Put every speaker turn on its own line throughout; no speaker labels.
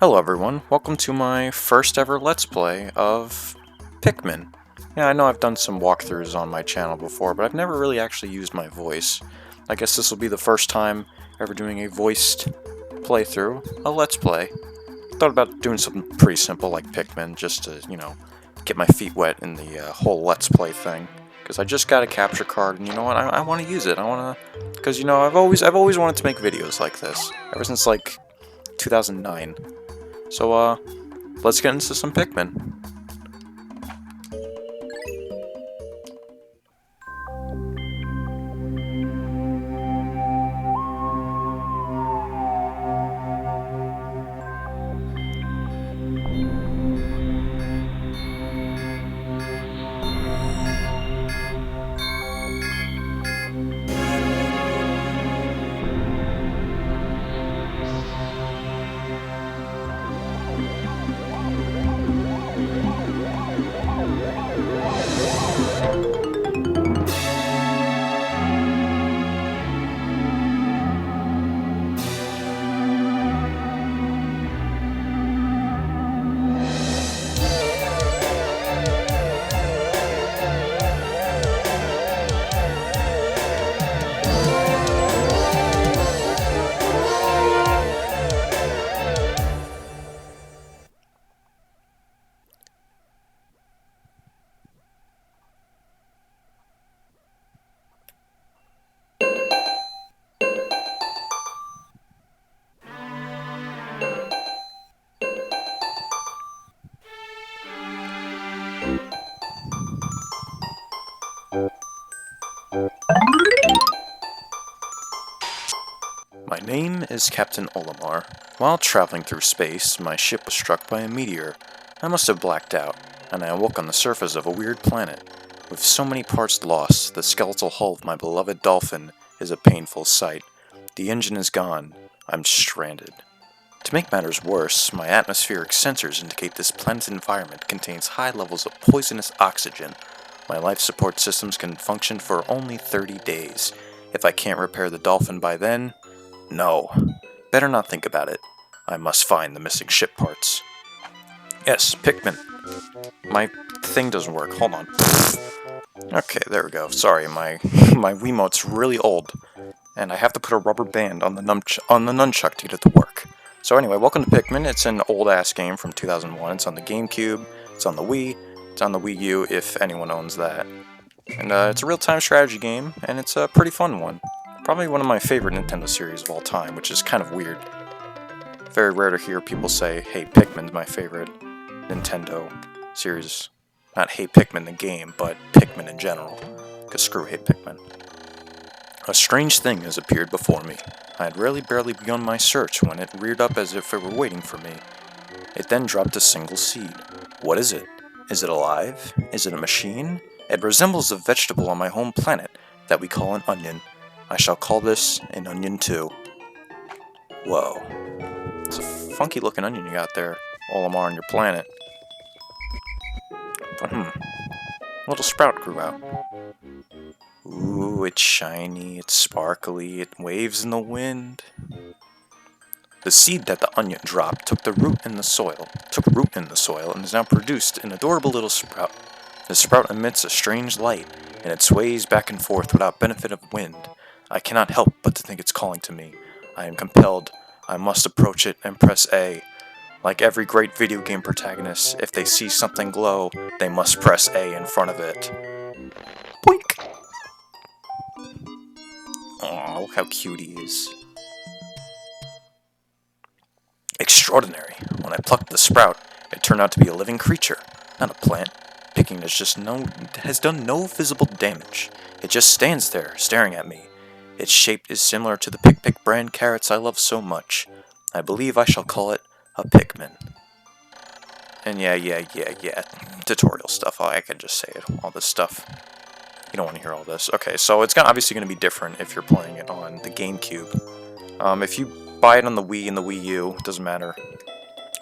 Hello everyone, welcome to my first ever Let's Play of Pikmin. Yeah, I know I've done some walkthroughs on my channel before, but I've never really actually used my voice. I guess this will be the first time ever doing a voiced playthrough, a Let's Play. Thought about doing something pretty simple like Pikmin, just to, get my feet wet in the whole Let's Play thing. Because I just got a capture card, and you know what, I want to use it. I want to, because I've always wanted to make videos like this, ever since like 2009. So, let's get into some Pikmin. My name is Captain Olimar. While traveling through space, my ship was struck by a meteor. I must have blacked out, and I awoke on the surface of a weird planet. With so many parts lost, the skeletal hull of my beloved dolphin is a painful sight. The engine is gone. I'm stranded. To make matters worse, my atmospheric sensors indicate this planet's environment contains high levels of poisonous oxygen. My life support systems can function for only 30 days. If I can't repair the dolphin by then, no. Better not think about it. I must find the missing ship parts. Yes, Pikmin. My thing doesn't work. Hold on. Okay, there we go. Sorry, my Wiimote's really old, and I have to put a rubber band on the nunchuck to get it to work. So anyway, welcome to Pikmin. It's an old-ass game from 2001. It's on the GameCube. It's on the Wii. It's on the Wii U, if anyone owns that. And it's a real-time strategy game, and it's a pretty fun one. Probably one of my favorite Nintendo series of all time, which is kind of weird. Very rare to hear people say, hey, Pikmin's my favorite Nintendo series. Not Hey Pikmin the game, but Pikmin in general. Because screw Hey Pikmin. A strange thing has appeared before me. I had barely begun my search when it reared up as if it were waiting for me. It then dropped a single seed. What is it? Is it alive? Is it a machine? It resembles a vegetable on my home planet that we call an onion. I shall call this an onion too. Whoa. It's a funky looking onion you got there, Olimar, on your planet. But a little sprout grew out. Ooh, it's shiny, it's sparkly, it waves in the wind. The seed that the onion dropped took root in the soil, and is now produced an adorable little sprout. The sprout emits a strange light, and it sways back and forth without benefit of wind. I cannot help but to think it's calling to me. I am compelled. I must approach it and press A. Like every great video game protagonist, if they see something glow, they must press A in front of it. Boink! Aw, look how cute he is. Extraordinary. When I plucked the sprout, it turned out to be a living creature, not a plant. Picking has done no visible damage. It just stands there, staring at me. Its shape is similar to the Pick brand carrots I love so much. I believe I shall call it a Pikmin. And yeah. Tutorial stuff. I can just say it. All this stuff. You don't want to hear all this. Okay, so it's obviously going to be different if you're playing it on the GameCube. If you buy it on the Wii and the Wii U, it doesn't matter.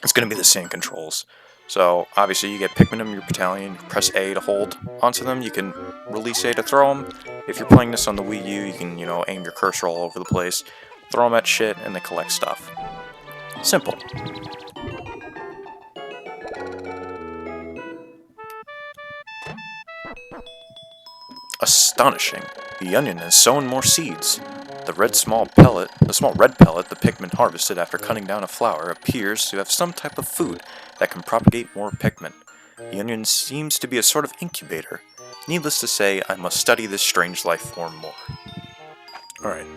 It's going to be the same controls. So, obviously, you get Pikmin in your battalion, you press A to hold onto them, you can release A to throw them. If you're playing this on the Wii U, you can, aim your cursor all over the place, throw them at shit, and they collect stuff. Simple. Astonishing. The onion has sown more seeds. The small red pellet the Pikmin harvested after cutting down a flower appears to have some type of food that can propagate more Pikmin. The onion seems to be a sort of incubator. Needless to say, I must study this strange life form more. Alright.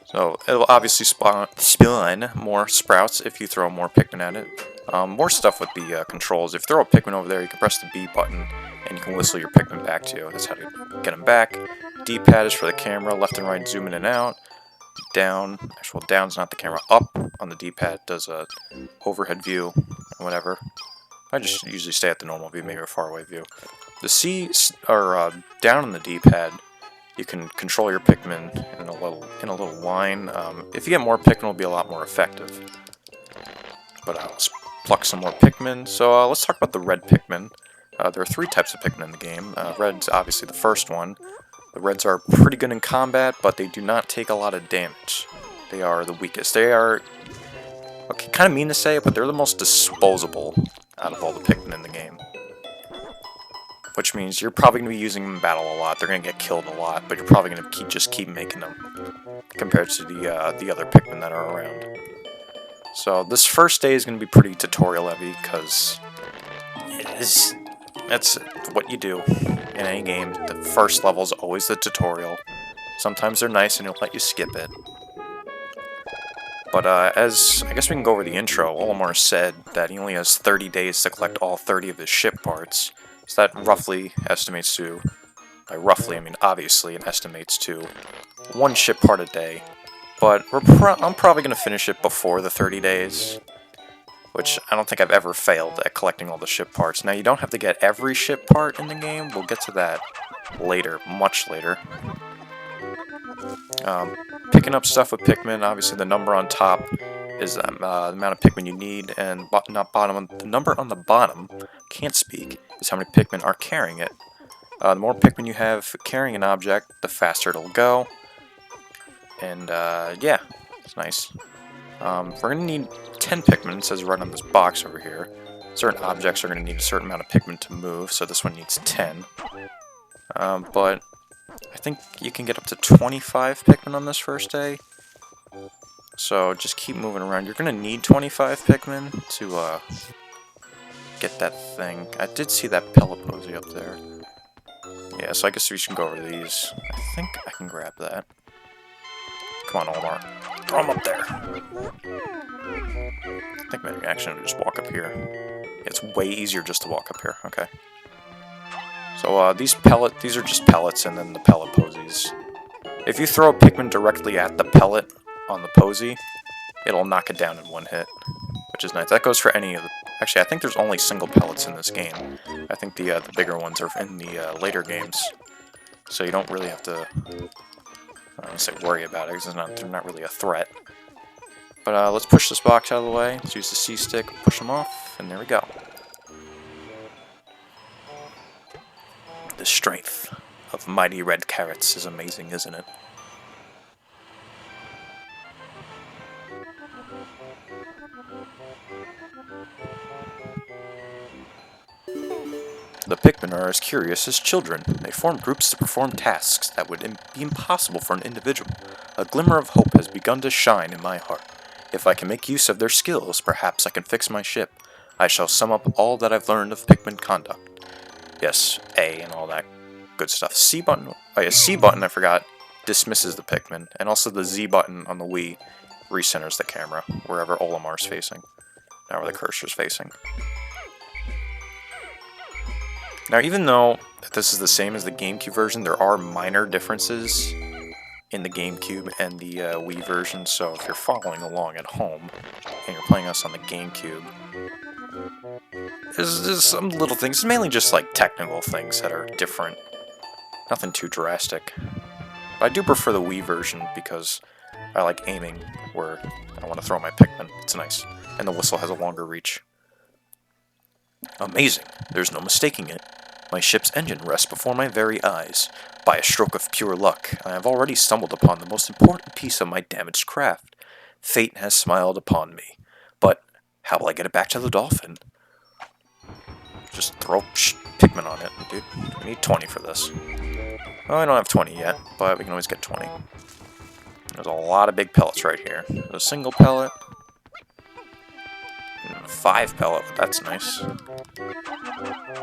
So, it'll obviously spawn more sprouts if you throw more Pikmin at it. More stuff with the controls. If you throw a Pikmin over there, you can press the B button and you can whistle your Pikmin back to you. That's how to get them back. D-pad is for the camera, left and right zoom in and out. Down, actual down's not the camera. Up on the D-pad does a overhead view and whatever. I just usually stay at the normal view, maybe a faraway view. The C or down on the D-pad, you can control your Pikmin in a little line. If you get more Pikmin, it'll be a lot more effective. But let's pluck some more Pikmin. So let's talk about the red Pikmin. There are 3 types of Pikmin in the game. Red's obviously the first one. The reds are pretty good in combat, but they do not take a lot of damage. They are the weakest. They are, okay, kind of mean to say it, but they're the most disposable out of all the Pikmin in the game. Which means you're probably going to be using them in battle a lot. They're going to get killed a lot, but you're probably going to just keep making them compared to the other Pikmin that are around. So this first day is going to be pretty tutorial heavy because that's what you do in any game. The first level is always the tutorial. Sometimes they're nice and it'll let you skip it. But as I guess we can go over the intro, Olimar said that he only has 30 days to collect all 30 of his ship parts. So that roughly estimates to, by roughly I mean obviously, it estimates to 1 ship part a day. But I'm probably going to finish it before the 30 days, which I don't think I've ever failed at collecting all the ship parts. Now, you don't have to get every ship part in the game. We'll get to that later, much later. Picking up stuff with Pikmin, obviously the number on top is the amount of Pikmin you need, and the number on the bottom, can't speak, is how many Pikmin are carrying it. The more Pikmin you have carrying an object, the faster it'll go. And, yeah, it's nice. We're going to need 10 Pikmin, it says right on this box over here. Certain objects are going to need a certain amount of Pikmin to move, so this one needs 10. But I think you can get up to 25 Pikmin on this first day. So just keep moving around. You're going to need 25 Pikmin to get that thing. I did see that pellet posy up there. Yeah, so I guess we should go over these. I think I can grab that. Come on, Olimar. Throw him up there. I think maybe actually I'll just walk up here. It's way easier just to walk up here. Okay. So these are just pellets and then the pellet posies. If you throw a Pikmin directly at the pellet on the posy, it'll knock it down in 1 hit, which is nice. That goes for any of the... Actually, I think there's only single pellets in this game. I think the bigger ones are in the later games. So you don't really have to... I don't say worry about it, because they're not really a threat. But let's push this box out of the way. Let's use the C-stick, push them off, and there we go. The strength of mighty red carrots is amazing, isn't it? The Pikmin are as curious as children. They form groups to perform tasks that would be impossible for an individual. A glimmer of hope has begun to shine in my heart. If I can make use of their skills, perhaps I can fix my ship. I shall sum up all that I've learned of Pikmin conduct. Yes, A and all that good stuff. C button, C button, I forgot, dismisses the Pikmin, and also the Z button on the Wii recenters the camera, wherever Olimar's facing. Now where the cursor's facing. Now, even though this is the same as the GameCube version, there are minor differences in the GameCube and the Wii version, so if you're following along at home and you're playing us on the GameCube, there's some little things. It's mainly just like technical things that are different. Nothing too drastic. But I do prefer the Wii version because I like aiming where I want to throw my Pikmin. It's nice. And the whistle has a longer reach. Amazing. There's no mistaking it. My ship's engine rests before my very eyes. By a stroke of pure luck, I have already stumbled upon the most important piece of my damaged craft. Fate has smiled upon me. But how will I get it back to the dolphin? Just throw Pikmin on it, dude. We need 20 for this. Well, I don't have 20 yet, but we can always get 20. There's a lot of big pellets right here. There's a single pellet. And a 5 pellet, that's nice.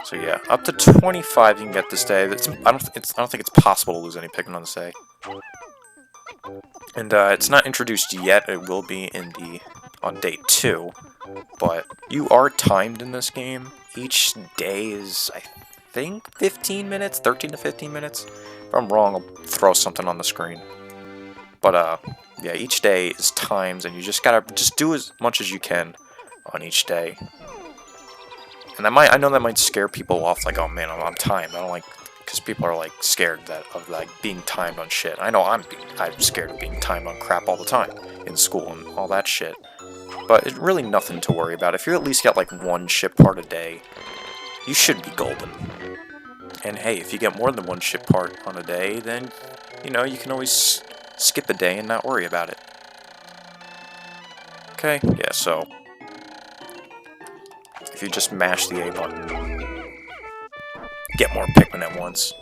So yeah, up to 25 you can get this day. I don't think it's possible to lose any Pikmin on this day. And it's not introduced yet. It will be on day 2. But you are timed in this game. Each day is, I think, 15 minutes, 13 to 15 minutes. If I'm wrong, I'll throw something on the screen. But yeah, each day is timed, and you just gotta do as much as you can on each day. And I know that might scare people off, like, oh man, I'm timed. I don't like, because people are like scared of like being timed on shit. I know I'm scared of being timed on crap all the time in school and all that shit. But it's really nothing to worry about. If you at least get like 1 ship part a day, you should be golden. And hey, if you get more than 1 ship part on a day, then, you know, you can always skip a day and not worry about it. Okay, yeah, so if you just mash the A button, get more Pikmin at once.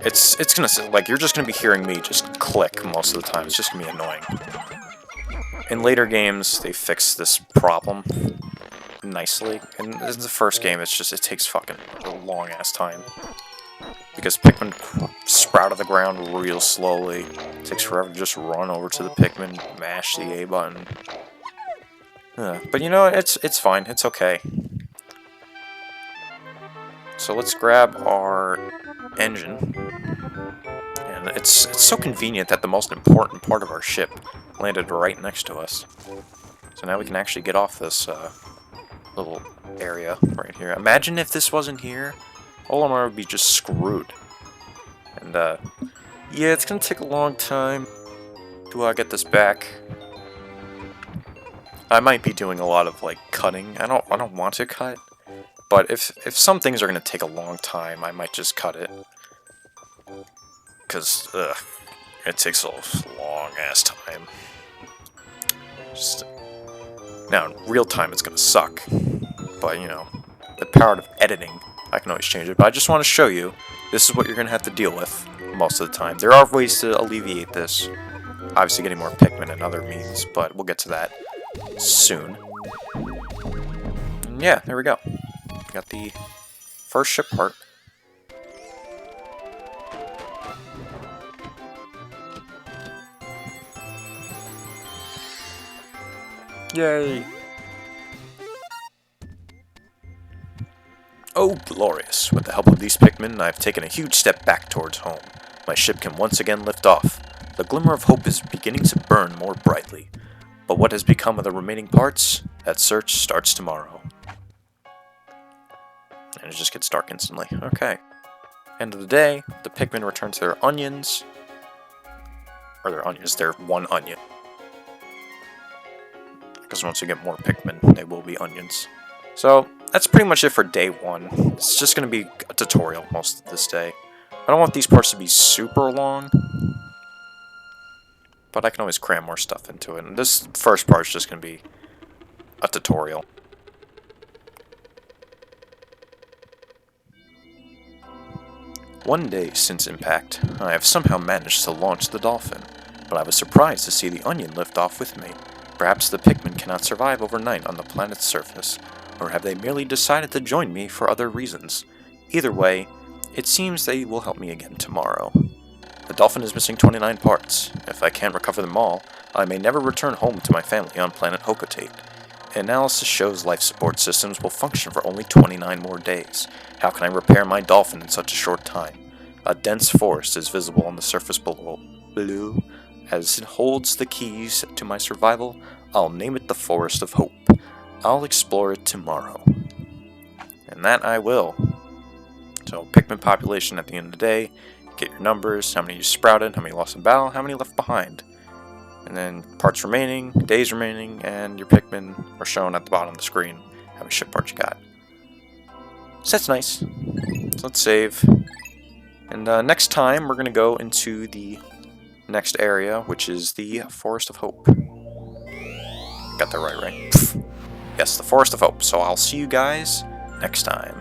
It's gonna, like, you're just gonna be hearing me just click most of the time. It's just gonna be annoying. In later games, they fix this problem nicely. And in the first game, it takes fucking a long ass time. Because Pikmin sprout out of the ground real slowly. It takes forever to just run over to the Pikmin, mash the A button. But you know, it's fine. It's okay. So let's grab our engine. And it's so convenient that the most important part of our ship landed right next to us. So now we can actually get off this little area right here. Imagine if this wasn't here. Olimar would be just screwed. And yeah, it's gonna take a long time to get this back. I might be doing a lot of like cutting. I don't want to cut, but if some things are gonna take a long time, I might just cut it. Cause it takes a long ass time. Now in real time it's gonna suck, but you know, the power of editing, I can always change it. But I just want to show you, this is what you're gonna have to deal with most of the time. There are ways to alleviate this, obviously getting more Pikmin and other means, but we'll get to that soon. And yeah, there we go. Got the first ship part. Yay! Oh, glorious! With the help of these Pikmin, I've taken a huge step back towards home. My ship can once again lift off. The glimmer of hope is beginning to burn more brightly. But what has become of the remaining parts? That search starts tomorrow. And it just gets dark instantly. Okay. End of the day, the Pikmin return to their onions. Or their onions, they're 1 onion. Because once you get more Pikmin, they will be onions. So, that's pretty much it for day 1. It's just going to be a tutorial most of this day. I don't want these parts to be super long, but I can always cram more stuff into it. And this first part is just going to be a tutorial. One day since impact, I have somehow managed to launch the dolphin, but I was surprised to see the onion lift off with me. Perhaps the Pikmin cannot survive overnight on the planet's surface, or have they merely decided to join me for other reasons? Either way, it seems they will help me again tomorrow. The dolphin is missing 29 parts. If I can't recover them all, I may never return home to my family on planet Hokotate. Analysis shows life support systems will function for only 29 more days. How can I repair my dolphin in such a short time? A dense forest is visible on the surface below. As it holds the keys to my survival, I'll name it the Forest of Hope. I'll explore it tomorrow. And that I will. So, Pikmin population at the end of the day, get your numbers, how many you sprouted, how many lost in battle, how many left behind. And then parts remaining, days remaining, and your Pikmin are shown at the bottom of the screen, how many ship parts you got. So that's nice. So let's save. And next time, we're going to go into the next area, which is the Forest of Hope. got that right? Yes, the Forest of Hope. So I'll see you guys next time.